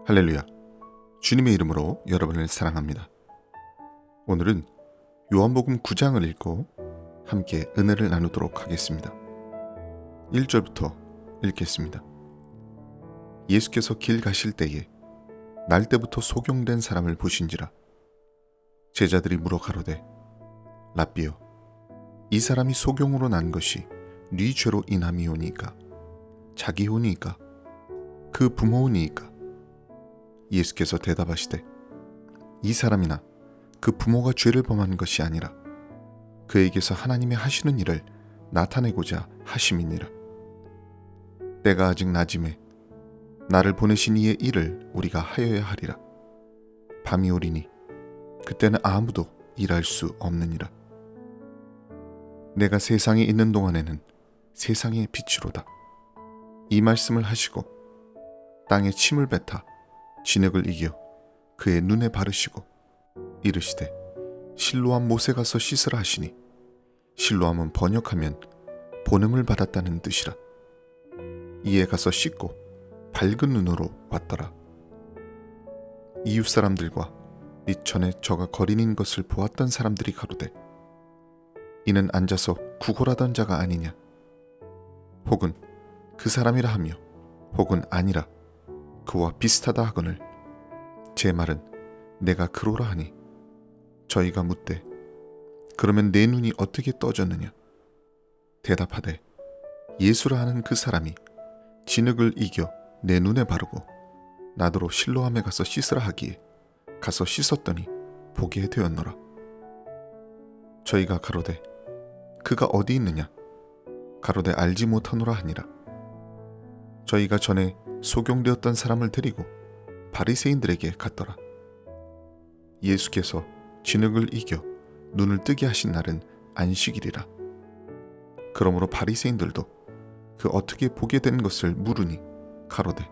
할렐루야. 주님의 이름으로 여러분을 사랑합니다. 오늘은 요한복음 9장을 읽고 함께 은혜를 나누도록 하겠습니다. 1절부터 읽겠습니다. 예수께서 길 가실 때에 날 때부터 소경된 사람을 보신지라. 제자들이 물어 가로되 랍비여, 이 사람이 소경으로 난 것이 네 죄로 인함이오니이까? 자기오니이까? 그 부모오니이까? 예수께서 대답하시되 이 사람이나 그 부모가 죄를 범한 것이 아니라 그에게서 하나님의 하시는 일을 나타내고자 하심이니라. 때가 아직 낮음에 나를 보내신 이의 일을 우리가 하여야 하리라. 밤이 오리니 그때는 아무도 일할 수 없느니라. 내가 세상에 있는 동안에는 세상의 빛이로다. 이 말씀을 하시고 땅에 침을 뱉아 진흙을 이겨 그의 눈에 바르시고 이르시되 실로암 못에 가서 씻으라 하시니, 실로암은 번역하면 본음을 받았다는 뜻이라. 이에 가서 씻고 밝은 눈으로 왔더라. 이웃 사람들과 및 전에 저가 거린인 것을 보았던 사람들이 가로되 이는 앉아서 구걸하던 자가 아니냐? 혹은 그 사람이라 하며 혹은 아니라 그와 비슷하다 하거늘 제 말은 내가 그로라 하니, 저희가 묻되 그러면 내 눈이 어떻게 떠졌느냐? 대답하되 예수라 하는 그 사람이 진흙을 이겨 내 눈에 바르고 나더러 실로암에 가서 씻으라 하기에 가서 씻었더니 보게 되었노라. 저희가 가로되 그가 어디 있느냐? 가로되 알지 못하노라 하니라. 저희가 전에 소경되었던 사람을 데리고 바리새인들에게 갔더라. 예수께서 진흙을 이겨 눈을 뜨게 하신 날은 안식일이라. 그러므로 바리새인들도 그 어떻게 보게 된 것을 물으니 가로되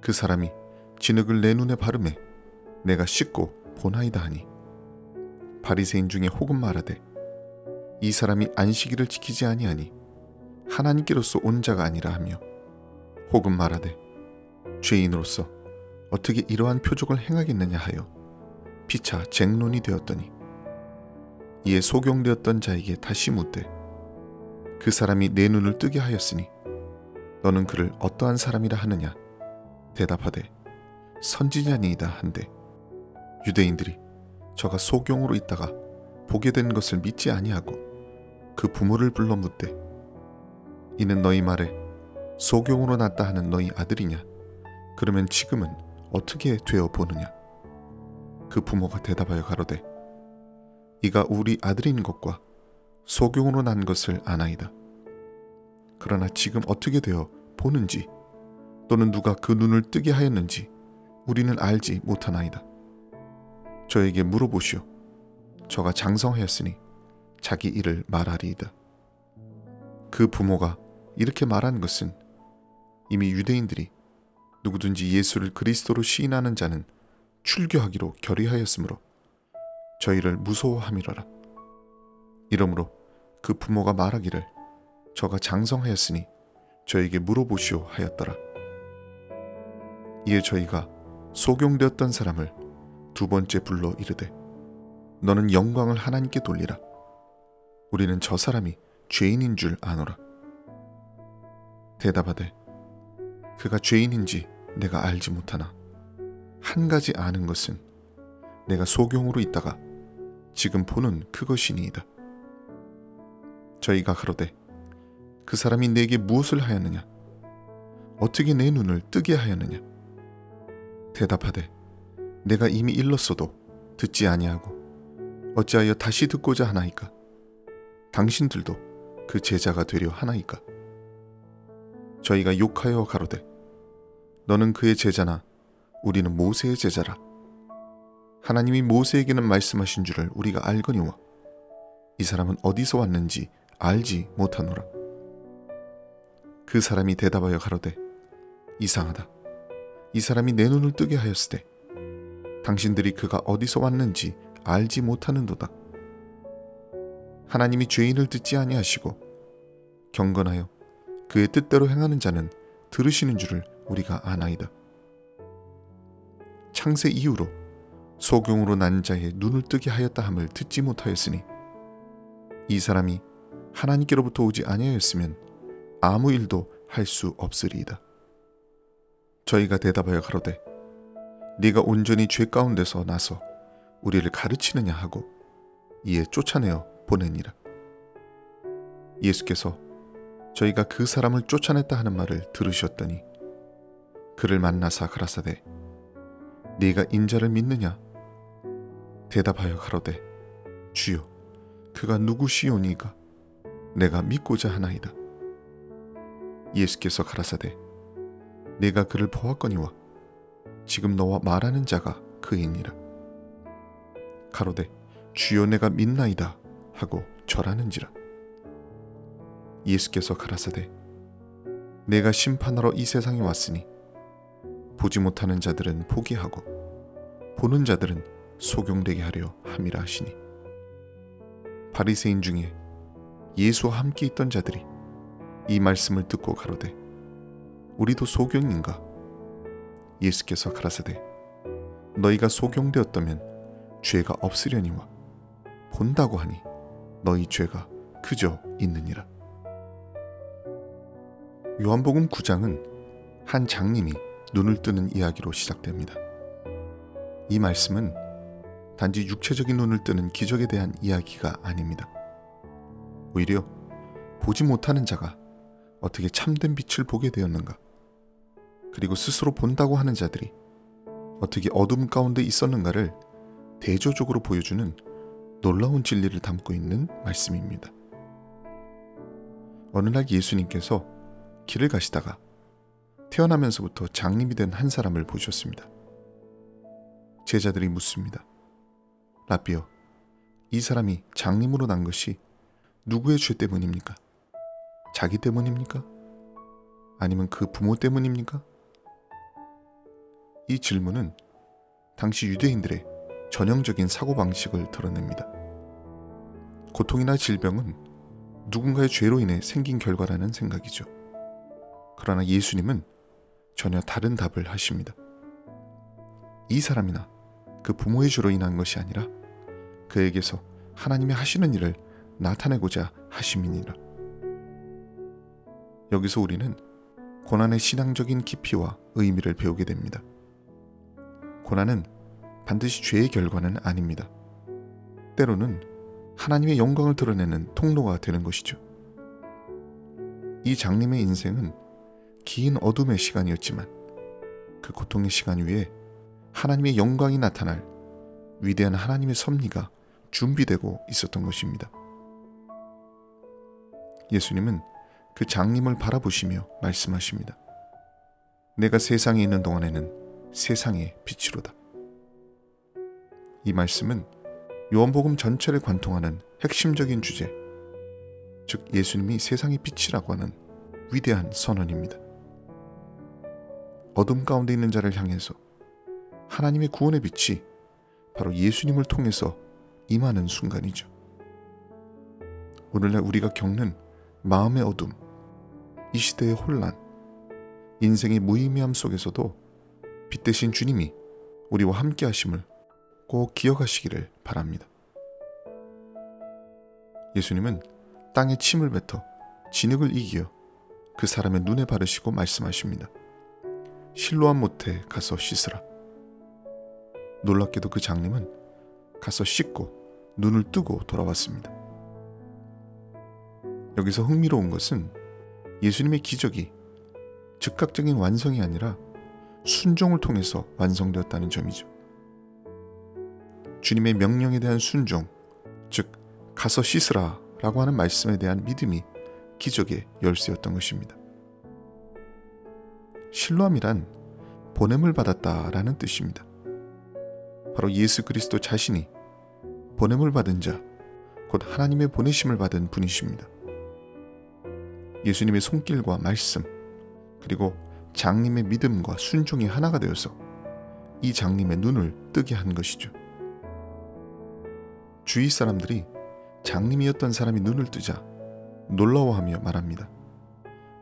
그 사람이 진흙을 내 눈에 바르매 내가 씻고 보나이다 하니, 바리새인 중에 혹은 말하되 이 사람이 안식일을 지키지 아니하니 하나님께로서 온 자가 아니라 하며, 혹은 말하되 죄인으로서 어떻게 이러한 표적을 행하겠느냐 하여 피차 쟁론이 되었더니, 이에 소경되었던 자에게 다시 묻되 그 사람이 내 눈을 뜨게 하였으니 너는 그를 어떠한 사람이라 하느냐? 대답하되 선지자니이다 한데, 유대인들이 저가 소경으로 있다가 보게 된 것을 믿지 아니하고 그 부모를 불러 묻되 이는 너희 말에 소경으로 났다 하는 너희 아들이냐? 그러면 지금은 어떻게 되어 보느냐? 그 부모가 대답하여 가로되 이가 우리 아들인 것과 소경으로 난 것을 아나이다. 그러나 지금 어떻게 되어 보는지 또는 누가 그 눈을 뜨게 하였는지 우리는 알지 못하나이다. 저에게 물어보시오. 저가 장성하였으니 자기 일을 말하리이다. 그 부모가 이렇게 말한 것은 이미 유대인들이 누구든지 예수를 그리스도로 시인하는 자는 출교하기로 결의하였으므로 저희를 무서워함이로라. 이러므로 그 부모가 말하기를 저가 장성하였으니 저에게 물어보시오 하였더라. 이에 저희가 소경되었던 사람을 두 번째 불러 이르되 너는 영광을 하나님께 돌리라. 우리는 저 사람이 죄인인 줄 아노라. 대답하되 그가 죄인인지 내가 알지 못하나 한 가지 아는 것은 내가 소경으로 있다가 지금 보는 그것이니이다. 저희가 가로되 그 사람이 내게 무엇을 하였느냐? 어떻게 내 눈을 뜨게 하였느냐? 대답하되 내가 이미 일렀어도 듣지 아니하고 어찌하여 다시 듣고자 하나이까? 당신들도 그 제자가 되려 하나이까? 저희가 욕하여 가로되 너는 그의 제자나 우리는 모세의 제자라. 하나님이 모세에게는 말씀하신 줄을 우리가 알거니와 이 사람은 어디서 왔는지 알지 못하노라. 그 사람이 대답하여 가로되 이상하다. 이 사람이 내 눈을 뜨게 하였으되 당신들이 그가 어디서 왔는지 알지 못하는도다. 하나님이 죄인을 듣지 아니하시고 경건하여 그의 뜻대로 행하는 자는 들으시는 줄을 우리가 아나이다. 창세 이후로 소경으로 난 자의 눈을 뜨게 하였다 함을 듣지 못하였으니 이 사람이 하나님께로부터 오지 아니하였으면 아무 일도 할 수 없으리이다. 저희가 대답하여 가로되 네가 온전히 죄 가운데서 나서 우리를 가르치느냐 하고 이에 쫓아내어 보내니라. 예수께서 저희가 그 사람을 쫓아냈다 하는 말을 들으셨더니 그를 만나사 가라사대 네가 인자를 믿느냐? 대답하여 가로되 주여 그가 누구시오니이까 내가 믿고자 하나이다. 예수께서 가라사대 내가 그를 보았거니와 지금 너와 말하는 자가 그이니라. 가로되 주여 내가 믿나이다 하고 절하는지라. 예수께서 가라사대 내가 심판하러 이 세상에 왔으니 보지 못하는 자들은 보게 하고 보는 자들은 소경되게 하려 함이라 하시니 바리새인 중에 예수와 함께 있던 자들이 이 말씀을 듣고 가로되 우리도 소경인가? 예수께서 가라사대 너희가 소경되었다면 죄가 없으려니와 본다고 하니 너희 죄가 그저 있느니라. 요한복음 9장은 한 장님이 눈을 뜨는 이야기로 시작됩니다. 이 말씀은 단지 육체적인 눈을 뜨는 기적에 대한 이야기가 아닙니다. 오히려 보지 못하는 자가 어떻게 참된 빛을 보게 되었는가, 그리고 스스로 본다고 하는 자들이 어떻게 어둠 가운데 있었는가를 대조적으로 보여주는 놀라운 진리를 담고 있는 말씀입니다. 어느 날 예수님께서 길을 가시다가 태어나면서부터 장님이 된 한 사람을 보셨습니다. 제자들이 묻습니다. 라비여, 이 사람이 장님으로 난 것이 누구의 죄 때문입니까? 자기 때문입니까? 아니면 그 부모 때문입니까? 이 질문은 당시 유대인들의 전형적인 사고방식을 드러냅니다. 고통이나 질병은 누군가의 죄로 인해 생긴 결과라는 생각이죠. 그러나 예수님은 전혀 다른 답을 하십니다. 이 사람이나 그 부모의 죄로 인한 것이 아니라 그에게서 하나님이 하시는 일을 나타내고자 하심이니라. 여기서 우리는 고난의 신앙적인 깊이와 의미를 배우게 됩니다. 고난은 반드시 죄의 결과는 아닙니다. 때로는 하나님의 영광을 드러내는 통로가 되는 것이죠. 이 장님의 인생은 긴 어둠의 시간이었지만 그 고통의 시간 위에 하나님의 영광이 나타날 위대한 하나님의 섭리가 준비되고 있었던 것입니다. 예수님은 그 장님을 바라보시며 말씀하십니다. 내가 세상에 있는 동안에는 세상의 빛이로다. 이 말씀은 요한복음 전체를 관통하는 핵심적인 주제, 즉 예수님이 세상의 빛이라고 하는 위대한 선언입니다. 어둠 가운데 있는 자를 향해서 하나님의 구원의 빛이 바로 예수님을 통해서 임하는 순간이죠. 오늘날 우리가 겪는 마음의 어둠, 이 시대의 혼란, 인생의 무의미함 속에서도 빛 대신 주님이 우리와 함께 하심을 꼭 기억하시기를 바랍니다. 예수님은 땅에 침을 뱉어 진흙을 이기어 그 사람의 눈에 바르시고 말씀하십니다. 실로암 못에 가서 씻으라. 놀랍게도 그 장님은 가서 씻고 눈을 뜨고 돌아왔습니다. 여기서 흥미로운 것은 예수님의 기적이 즉각적인 완성이 아니라 순종을 통해서 완성되었다는 점이죠. 주님의 명령에 대한 순종, 즉 가서 씻으라 라고 하는 말씀에 대한 믿음이 기적의 열쇠였던 것입니다. 실로암이란 보냄을 받았다라는 뜻입니다. 바로 예수 그리스도 자신이 보냄을 받은 자, 곧 하나님의 보내심을 받은 분이십니다. 예수님의 손길과 말씀, 그리고 장님의 믿음과 순종이 하나가 되어서 이 장님의 눈을 뜨게 한 것이죠. 주위 사람들이 장님이었던 사람이 눈을 뜨자 놀라워하며 말합니다.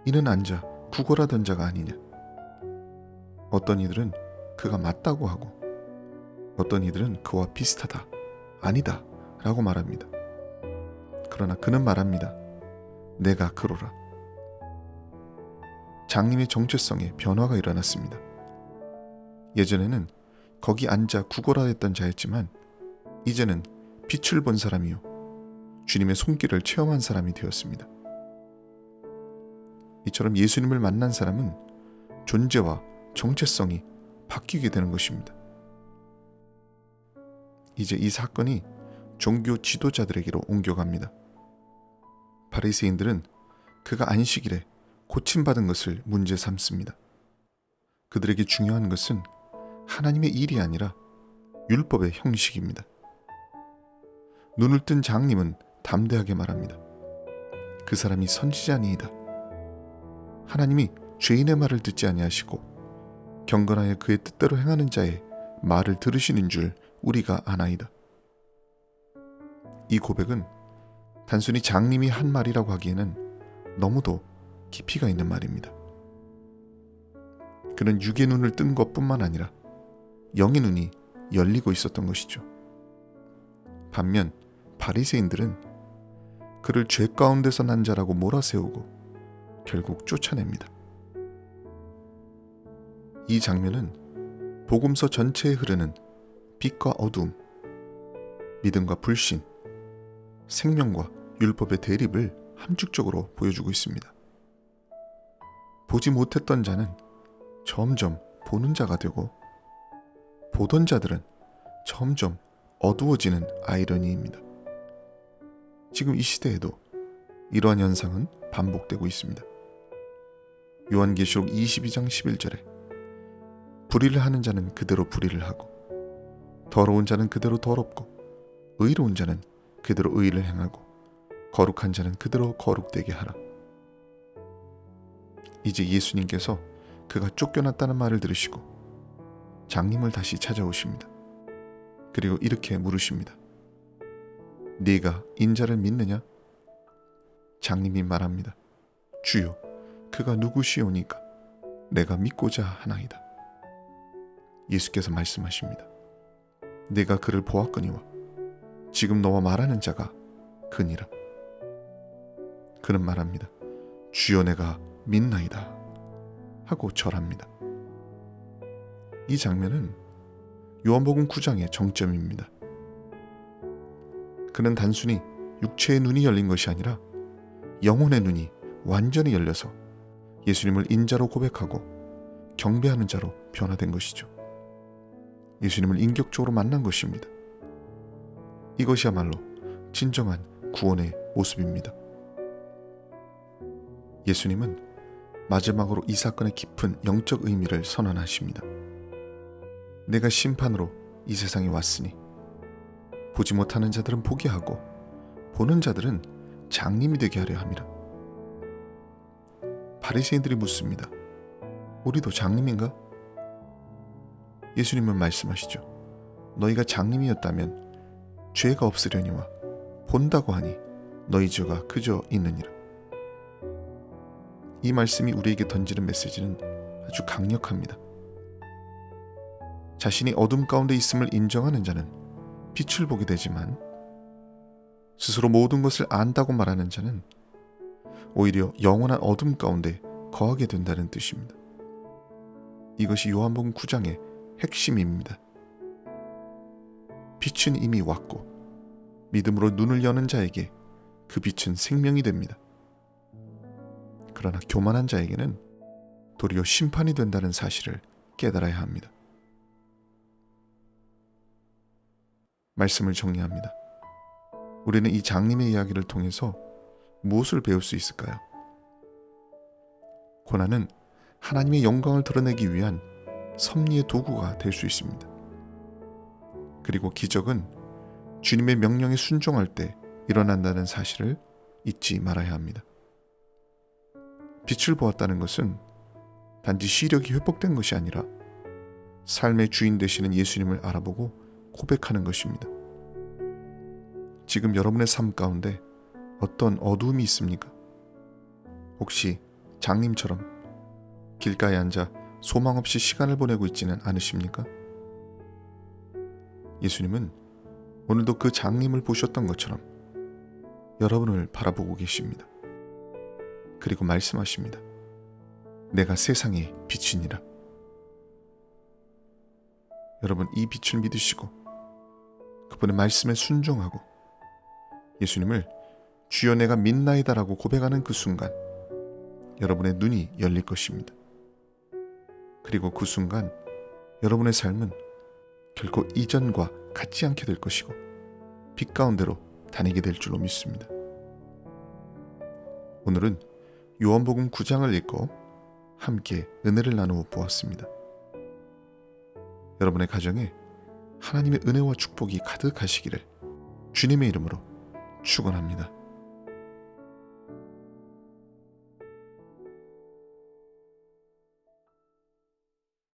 이는 앉아 구걸하던 자가 아니냐. 어떤 이들은 그가 맞다고 하고 어떤 이들은 그와 비슷하다, 아니다 라고 말합니다. 그러나 그는 말합니다. 내가 그로라. 장님의 정체성에 변화가 일어났습니다. 예전에는 거기 앉아 구걸하려 했던 자였지만 이제는 빛을 본 사람이요 주님의 손길을 체험한 사람이 되었습니다. 이처럼 예수님을 만난 사람은 존재와 정체성이 바뀌게 되는 것입니다. 이제 이 사건이 종교 지도자들에게로 옮겨갑니다. 바리새인들은 그가 안식일에 고침받은 것을 문제 삼습니다. 그들에게 중요한 것은 하나님의 일이 아니라 율법의 형식입니다. 눈을 뜬 장님은 담대하게 말합니다. 그 사람이 선지자니이다. 하나님이 죄인의 말을 듣지 아니하시고 경건하여 그의 뜻대로 행하는 자의 말을 들으시는 줄 우리가 아나이다. 이 고백은 단순히 장님이 한 말이라고 하기에는 너무도 깊이가 있는 말입니다. 그는 육의 눈을 뜬 것뿐만 아니라 영의 눈이 열리고 있었던 것이죠. 반면 바리새인들은 그를 죄 가운데서 난 자라고 몰아세우고 결국 쫓아냅니다. 이 장면은 복음서 전체에 흐르는 빛과 어두움, 믿음과 불신, 생명과 율법의 대립을 함축적으로 보여주고 있습니다. 보지 못했던 자는 점점 보는 자가 되고 보던 자들은 점점 어두워지는 아이러니입니다. 지금 이 시대에도 이러한 현상은 반복되고 있습니다. 요한계시록 22장 11절에 불의를 하는 자는 그대로 불의를 하고 더러운 자는 그대로 더럽고 의로운 자는 그대로 의를 행하고 거룩한 자는 그대로 거룩되게 하라. 이제 예수님께서 그가 쫓겨났다는 말을 들으시고 장님을 다시 찾아오십니다. 그리고 이렇게 물으십니다. 네가 인자를 믿느냐? 장님이 말합니다. 주여, 그가 누구시오니까 내가 믿고자 하나이다. 예수께서 말씀하십니다. 내가 그를 보았거니와 지금 너와 말하는 자가 그니라. 그는 말합니다. 주여, 내가 믿나이다 하고 절합니다. 이 장면은 요한복음 9장의 정점입니다. 그는 단순히 육체의 눈이 열린 것이 아니라 영혼의 눈이 완전히 열려서 예수님을 인자로 고백하고 경배하는 자로 변화된 것이죠. 예수님을 인격적으로 만난 것입니다. 이것이야말로 진정한 구원의 모습입니다. 예수님은 마지막으로 이 사건의 깊은 영적 의미를 선언하십니다. 내가 심판으로 이 세상에 왔으니 보지 못하는 자들은 보게 하고 보는 자들은 장님이 되게 하려 함이라. 바리새인들이 묻습니다. 우리도 장님인가? 예수님은 말씀하시죠. 너희가 장님이었다면 죄가 없으려니와 본다고 하니 너희 죄가 그저 있느니라. 이 말씀이 우리에게 던지는 메시지는 아주 강력합니다. 자신이 어둠 가운데 있음을 인정하는 자는 빛을 보게 되지만 스스로 모든 것을 안다고 말하는 자는 오히려 영원한 어둠 가운데 거하게 된다는 뜻입니다. 이것이 요한복음 9장의 핵심입니다. 빛은 이미 왔고 믿음으로 눈을 여는 자에게 그 빛은 생명이 됩니다. 그러나 교만한 자에게는 도리어 심판이 된다는 사실을 깨달아야 합니다. 말씀을 정리합니다. 우리는 이 장님의 이야기를 통해서 무엇을 배울 수 있을까요? 고난은 하나님의 영광을 드러내기 위한 섭리의 도구가 될 수 있습니다. 그리고 기적은 주님의 명령에 순종할 때 일어난다는 사실을 잊지 말아야 합니다. 빛을 보았다는 것은 단지 시력이 회복된 것이 아니라 삶의 주인 되시는 예수님을 알아보고 고백하는 것입니다. 지금 여러분의 삶 가운데 어떤 어두움이 있습니까? 혹시 장님처럼 길가에 앉아 소망 없이 시간을 보내고 있지는 않으십니까? 예수님은 오늘도 그 장님을 보셨던 것처럼 여러분을 바라보고 계십니다. 그리고 말씀하십니다. 내가 세상의 빛이니라. 여러분, 이 빛을 믿으시고 그분의 말씀에 순종하고 예수님을 주여 내가 믿나이다라고 고백하는 그 순간 여러분의 눈이 열릴 것입니다. 그리고 그 순간 여러분의 삶은 결코 이전과 같지 않게 될 것이고 빛 가운데로 다니게 될 줄로 믿습니다. 오늘은 요한복음 9장을 읽고 함께 은혜를 나누어 보았습니다. 여러분의 가정에 하나님의 은혜와 축복이 가득하시기를 주님의 이름으로 축원합니다.